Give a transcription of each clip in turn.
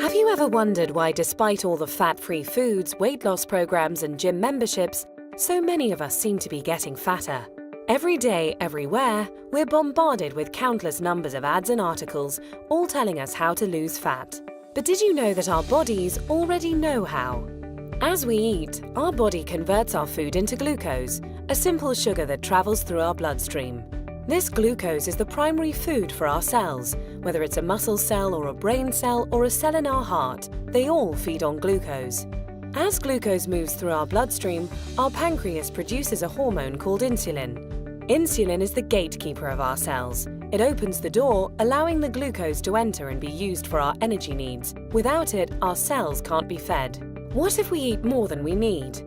Have you ever wondered why, despite all the fat-free foods, weight loss programs, and gym memberships, so many of us seem to be getting fatter? Every day, everywhere, we're bombarded with countless numbers of ads and articles, all telling us how to lose fat. But did you know that our bodies already know how? As we eat, our body converts our food into glucose, a simple sugar that travels through our bloodstream. This glucose is the primary food for our cells. Whether it's a muscle cell or a brain cell or a cell in our heart, they all feed on glucose. As glucose moves through our bloodstream, our pancreas produces a hormone called insulin. Insulin is the gatekeeper of our cells. It opens the door, allowing the glucose to enter and be used for our energy needs. Without it, our cells can't be fed. What if we eat more than we need?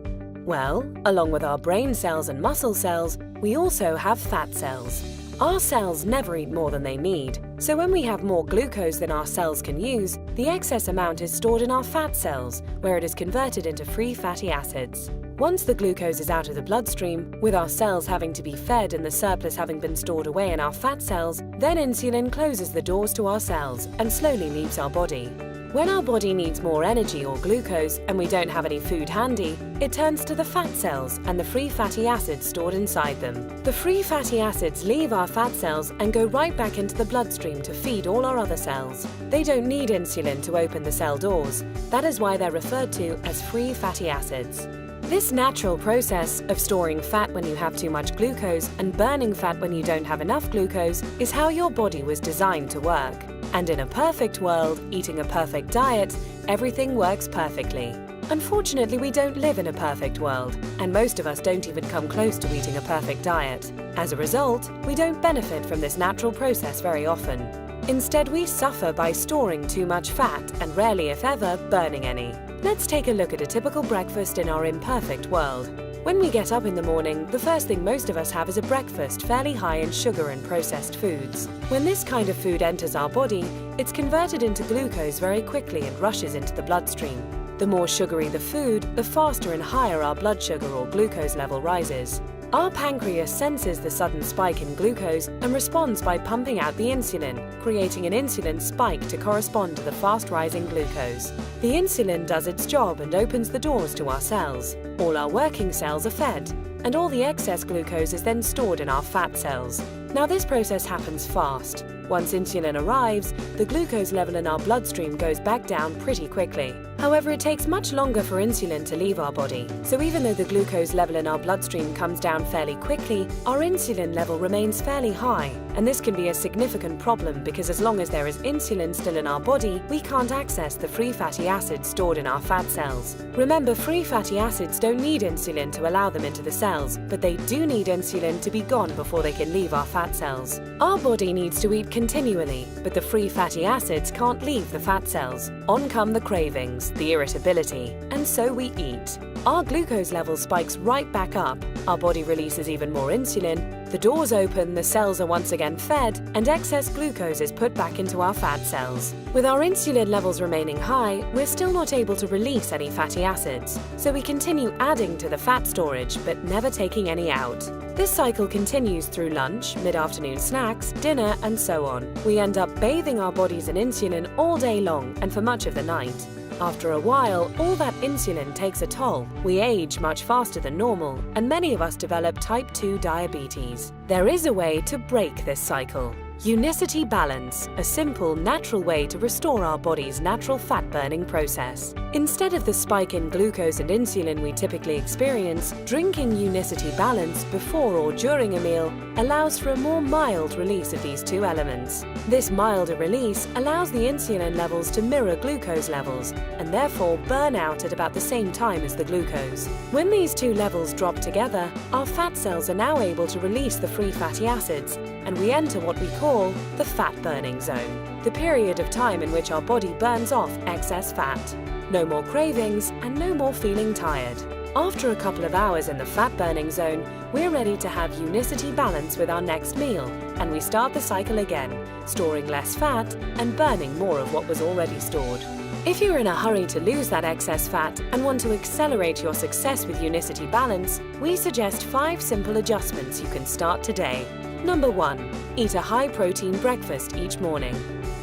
Well, along with our brain cells and muscle cells, we also have fat cells. Our cells never eat more than they need, so when we have more glucose than our cells can use, the excess amount is stored in our fat cells, where it is converted into free fatty acids. Once the glucose is out of the bloodstream, with our cells having to be fed and the surplus having been stored away in our fat cells, then insulin closes the doors to our cells and slowly leaves our body. When our body needs more energy or glucose and we don't have any food handy, it turns to the fat cells and the free fatty acids stored inside them. The free fatty acids leave our fat cells and go right back into the bloodstream to feed all our other cells. They don't need insulin to open the cell doors. That is why they're referred to as free fatty acids. This natural process of storing fat when you have too much glucose and burning fat when you don't have enough glucose is how your body was designed to work. And in a perfect world, eating a perfect diet, everything works perfectly. Unfortunately, we don't live in a perfect world, and most of us don't even come close to eating a perfect diet. As a result, we don't benefit from this natural process very often. Instead, we suffer by storing too much fat and rarely, if ever, burning any. Let's take a look at a typical breakfast in our imperfect world. When we get up in the morning, the first thing most of us have is a breakfast fairly high in sugar and processed foods. When this kind of food enters our body, it's converted into glucose very quickly and rushes into the bloodstream. The more sugary the food, the faster and higher our blood sugar or glucose level rises. Our pancreas senses the sudden spike in glucose and responds by pumping out the insulin, creating an insulin spike to correspond to the fast-rising glucose. The insulin does its job and opens the doors to our cells. All our working cells are fed, and all the excess glucose is then stored in our fat cells. Now, this process happens fast. Once insulin arrives, the glucose level in our bloodstream goes back down pretty quickly. However, it takes much longer for insulin to leave our body. So even though the glucose level in our bloodstream comes down fairly quickly, our insulin level remains fairly high. And this can be a significant problem because as long as there is insulin still in our body, we can't access the free fatty acids stored in our fat cells. Remember, free fatty acids don't need insulin to allow them into the cells, but they do need insulin to be gone before they can leave our fat cells. Our body needs to eat continually, but the free fatty acids can't leave the fat cells. On come the cravings, the irritability, and so we eat. Our glucose level spikes right back up, our body releases even more insulin, the doors open, the cells are once again fed, and excess glucose is put back into our fat cells. With our insulin levels remaining high, we're still not able to release any fatty acids, so we continue adding to the fat storage but never taking any out. This cycle continues through lunch, mid-afternoon snacks, dinner, and so on. We end up bathing our bodies in insulin all day long and for much of the night. After a while, all that insulin takes a toll. We age much faster than normal, and many of us develop type 2 diabetes. There is a way to break this cycle. Unicity Balance, a simple, natural way to restore our body's natural fat-burning process. Instead of the spike in glucose and insulin we typically experience, drinking Unicity Balance before or during a meal allows for a more mild release of these two elements. This milder release allows the insulin levels to mirror glucose levels and therefore burn out at about the same time as the glucose. When these two levels drop together, our fat cells are now able to release the free fatty acids, and we enter what we call the fat-burning zone, the period of time in which our body burns off excess fat. No more cravings and no more feeling tired. After a couple of hours in the fat-burning zone, we're ready to have Unicity Balance with our next meal, and we start the cycle again, storing less fat and burning more of what was already stored. If you're in a hurry to lose that excess fat and want to accelerate your success with Unicity Balance, we suggest 5 simple adjustments you can start today. Number 1. Eat a high-protein breakfast each morning.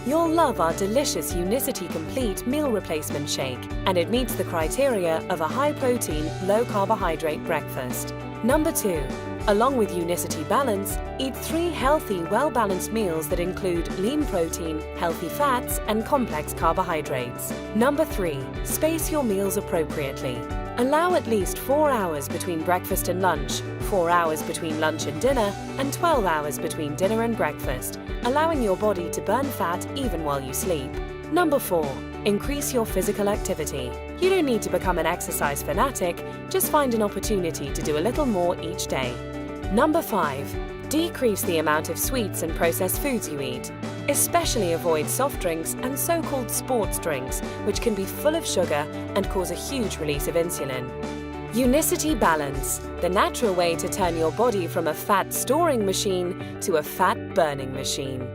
You'll love our delicious Unicity Complete Meal Replacement Shake, and it meets the criteria of a high-protein, low-carbohydrate breakfast. Number 2. Along with Unicity Balance, eat 3 healthy, well-balanced meals that include lean protein, healthy fats, and complex carbohydrates. Number 3. Space your meals appropriately. Allow at least 4 hours between breakfast and lunch, 4 hours between lunch and dinner, and 12 hours between dinner and breakfast, allowing your body to burn fat even while you sleep. Number 4. Increase your physical activity. You don't need to become an exercise fanatic, just find an opportunity to do a little more each day. Number 5. Decrease the amount of sweets and processed foods you eat. Especially avoid soft drinks and so-called sports drinks, which can be full of sugar and cause a huge release of insulin. Unicity Balance, the natural way to turn your body from a fat-storing machine to a fat-burning machine.